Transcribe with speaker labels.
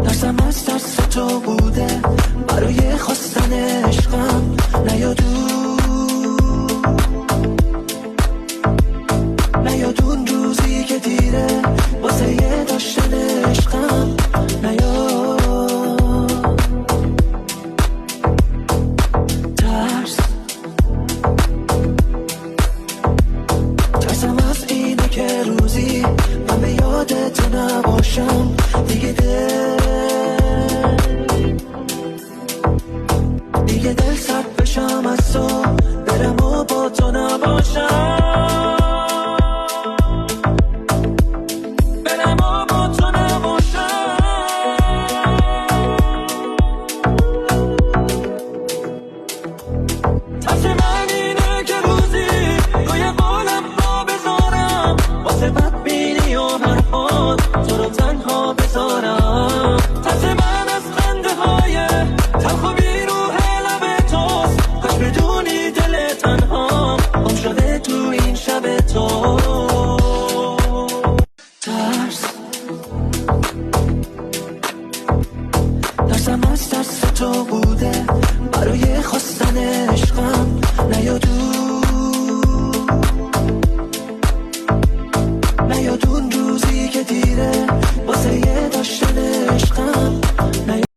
Speaker 1: ترسم از ترس تو بوده برای خواستن عشقم، نیاد اون روزی که دیره واسه یه داشتن عشقم، نیاد ترسم از اینه که روزی من به یادت نباشم دیگه، دل سرد بشم از تو برم و با تو نباشم، برم و با تو نباشم. ترس من اینه که روزی روی قولم را بذارم، واسه بدبینی و حرفات تو رو تنها بذارم. ترس من از خنده های تلخ و بیروح لب توست، کاش بدونی دل تنها گم شده تو این شب تو. ترسم از ترس تو بوده برای خواستن